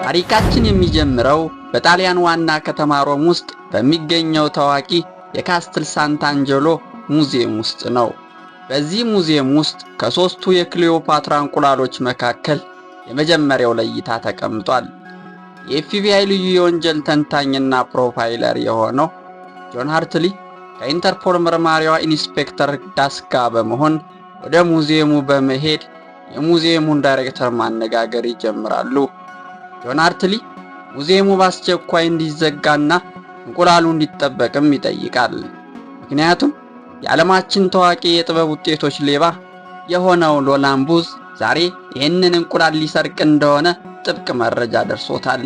ታሪካችን የሚጀምረው በጣሊያን ዋና ከተማ ሮም ውስጥ በሚገኘው ታዋቂ የካስትል ሳንታንጀሎ ሙዚየም ውስጥ ነው። በዚህ ሙዚየም ውስጥ ከሶስቱ የክሊዮፓትራ እንቁላሎች መካከል የመጀመሪያው ለእይታ ተቀምጧል። የኤፍቢአይ ልዩ የወንጀል ተንታኝና ፕሮፋይለር የሆነው ጆን ሃርትሊ ከኢንተርፖል መርማሪዋ ኢንስፔክተር ዳስ ጋር በመሆን ወደ ሙዚየሙ በመሄድ የሙዚየሙን ዳይሬክተር ማነጋገር ይጀምራሉ። ጆን ሃርትሊ ሙዚየሙ በአስቸኳይ እንዲዘጋና እንቁላሉ እንዲጠበቅም ይጠይቃል። ምክንያቱም የዓለማችን ታዋቂ የጥበብ ውጤቶች ሌባ የሆነው ኖላን ቡዝ ዛሬ ይህንን እንቁላል ሊሰርቅ እንደሆነ ጥብቅ መረጃ ደርሶታል።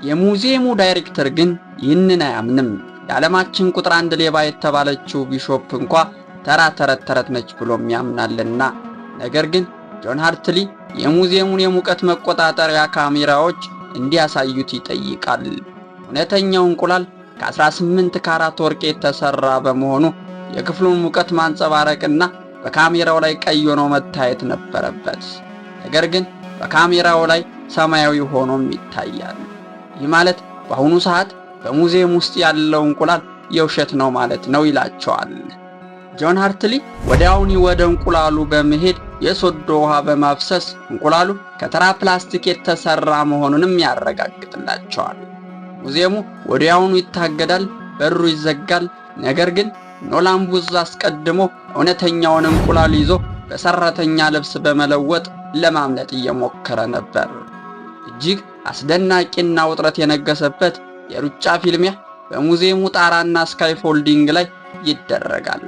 የሙዚየሙ ዳይሬክተር ግን ይህንን አያምንም። የዓለማችን ቁጥር 1 ሌባ የተባለችው ቢሾፕ እንኳ ተራ ተረት ነች ብሎም ያምናልና። ነገር ግን ጆን ሃርትሊ የሙዚየሙን የሙቀት መቆጣጠሪያ ካሜራዎች እንዲያሳዩት ይጠይቃል። እውነተኛው እንቁላል ከ18 ካራት ወርቅ የተሰራ በመሆኑ የክፍሉን ሙቀት ማንጸባረቅና በካሜራው ላይ ቀይ ሆኖ መታየት ነበረበት። ነገር ግን በካሜራው ላይ ሰማያዊ ሆኖም ይታያል። ይህ ማለት በአሁኑ ሰዓት በሙዚየም ውስጥ ያለው እንቁላል የውሸት ነው ማለት ነው ይላቸዋል። ጆን ሃርትሊ ወዲያውኑ ወደ እንቁላሉ በመሄድ የሶዶ ውሃ በማፍሰስ እንቁላሉ ከተራ ፕላስቲክ የተሰራ መሆኑንም ያረጋግጥላቸዋል። ሙዚየሙ ወዲያውኑ ይታገዳል፣ በሩ ይዘጋል። ነገር ግን ኖላን ቡዝ አስቀድሞ እውነተኛውን እንቁላል ይዞ በሰራተኛ ልብስ በመለወጥ ለማምለጥ እየሞከረ ነበር። እጅግ አስደናቂና ውጥረት የነገሰበት የሩጫ ፊልሚያ በሙዚየሙ ጣራና ስካይፎልዲንግ ላይ ይደረጋል።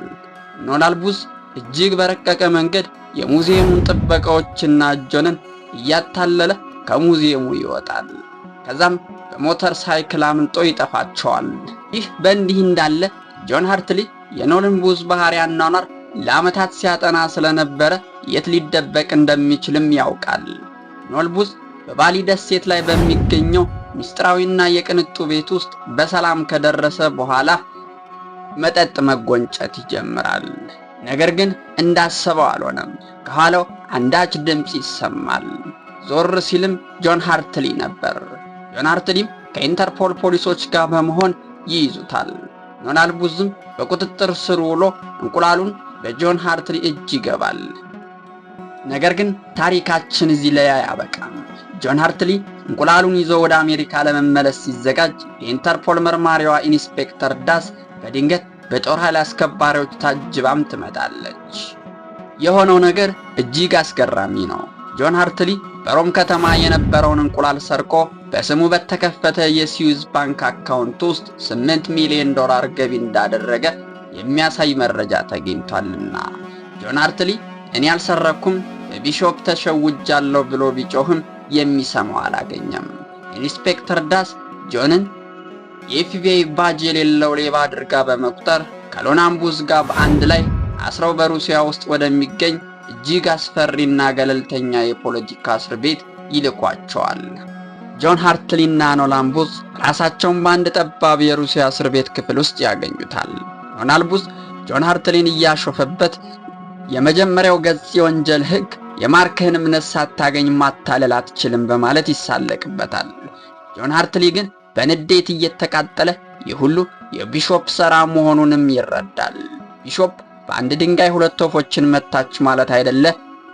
ኖላን ቡዝ እጅግ በረቀቀ መንገድ የሙዚየሙን ጥበቃዎችና ጆንን እያታለለ ከሙዚየሙ ይወጣል። ከዛም በሞተር ሳይክል አምልጦ ይጠፋቸዋል። ይህ በእንዲህ እንዳለ ጆን ሃርትሊ የኖላን ቡዝ ባህሪ አኗኗር ለዓመታት ሲያጠና ስለነበረ የት ሊደበቅ እንደሚችልም ያውቃል። ኖላን ቡዝ በባሊ ደሴት ላይ በሚገኘው ሚስጥራዊና የቅንጡ ቤት ውስጥ በሰላም ከደረሰ በኋላ መጠጥ መጎንጨት ይጀምራል። ነገር ግን እንዳሰበው አልሆነም። ከኋላው አንዳች ድምፅ ይሰማል። ዞር ሲልም ጆን ሃርትሊ ነበር። ጆን ሃርትሊም ከኢንተርፖል ፖሊሶች ጋር በመሆን ይይዙታል። ኖላን ቡዝም በቁጥጥር ስር ውሎ እንቁላሉን በጆን ሃርትሊ እጅ ይገባል። ነገር ግን ታሪካችን እዚህ ላይ አያበቃም። ጆን ሃርትሊ እንቁላሉን ይዞ ወደ አሜሪካ ለመመለስ ሲዘጋጅ የኢንተርፖል መርማሪዋ ኢንስፔክተር ዳስ በድንገት በጦር ኃይል አስከባሪዎች ታጅባም ትመጣለች። የሆነው ነገር እጅግ አስገራሚ ነው። ጆን ሃርትሊ በሮም ከተማ የነበረውን እንቁላል ሰርቆ በስሙ በተከፈተ የስዊዝ ባንክ አካውንት ውስጥ $8 ሚሊዮን ገቢ እንዳደረገ የሚያሳይ መረጃ ተገኝቷልና ጆን ሃርትሊ እኔ አልሰረኩም በቢሾፕ ተሸውጃለሁ ብሎ ቢጮህም የሚሰማው አላገኘም። ኢንስፔክተር ዳስ ጆንን የኤፍቢአይ ባጅ የሌለው ሌባ አድርጋ በመቁጠር ከኖላን ቡዝ ጋር በአንድ ላይ አስረው በሩሲያ ውስጥ ወደሚገኝ እጅግ አስፈሪና ገለልተኛ የፖለቲካ እስር ቤት ይልኳቸዋል። ጆን ሃርትሊና ኖላን ቡዝ ራሳቸውን በአንድ ጠባብ የሩሲያ እስር ቤት ክፍል ውስጥ ያገኙታል። ኖላን ቡዝ ጆን ሃርትሊን እያሾፈበት የመጀመሪያው ገጽ የወንጀል ሕግ የማርክህን እምነት ሳታገኝ ማታለል አትችልም በማለት ይሳለቅበታል። ጆን ሃርትሊ ግን በንዴት እየተቃጠለ ይህ ሁሉ የቢሾፕ ሥራ መሆኑንም ይረዳል። ቢሾፕ በአንድ ድንጋይ ሁለት ወፎችን መታች ማለት አይደለ?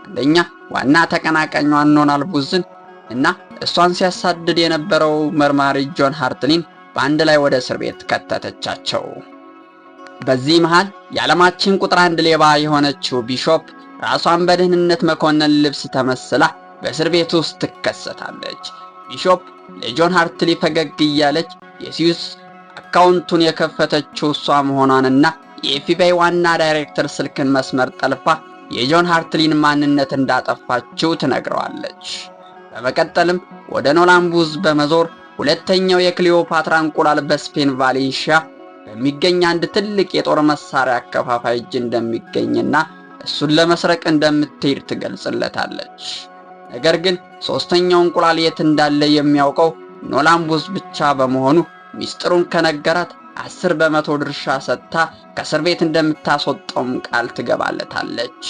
አንደኛ ዋና ተቀናቃኟን ኖላን ቡዝን እና እሷን ሲያሳድድ የነበረው መርማሪ ጆን ሃርትሊን በአንድ ላይ ወደ እስር ቤት ከተተቻቸው። በዚህ መሃል የዓለማችን ቁጥር 1 ሌባ የሆነችው ቢሾፕ ራሷን በደህንነት መኮንን ልብስ ተመስላ በእስር ቤት ውስጥ ትከሰታለች። ቢሾፕ ለጆን ሃርትሊ ፈገግ እያለች የስዊስ አካውንቱን የከፈተችው እሷ መሆኗንና የኤፍቢአይ ዋና ዳይሬክተር ስልክን መስመር ጠልፋ የጆን ሃርትሊን ማንነት እንዳጠፋችው ትነግረዋለች። በመቀጠልም ወደ ኖላን ቡዝ በመዞር ሁለተኛው የክሊዮፓትራ እንቁላል በስፔን ቫሌንሺያ በሚገኝ አንድ ትልቅ የጦር መሳሪያ አከፋፋይ እጅ እንደሚገኝና እሱን ለመስረቅ እንደምትሄድ ትገልጽለታለች። ነገር ግን ሶስተኛው እንቁላል የት እንዳለ የሚያውቀው ኖላን ቡዝ ብቻ በመሆኑ ሚስጥሩን ከነገራት 10% ድርሻ ሰጥታ ከእስር ቤት እንደምታስወጣውም ቃል ትገባለታለች።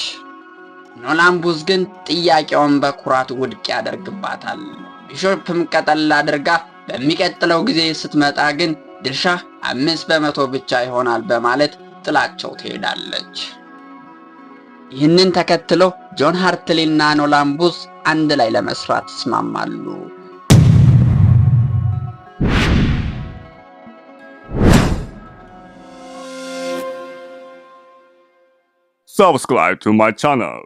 ኖላን ቡዝ ግን ጥያቄውን በኩራት ውድቅ ያደርግባታል። ቢሾፕም ቀጠል አድርጋ በሚቀጥለው ጊዜ ስትመጣ ግን ድርሻህ 5% ብቻ ይሆናል በማለት ጥላቸው ትሄዳለች። ይህንን ተከትለው ጆን ሃርትሊ እና ኖላን ቡዝ አንድ ላይ ለመስራት ይስማማሉ። Subscribe to my channel.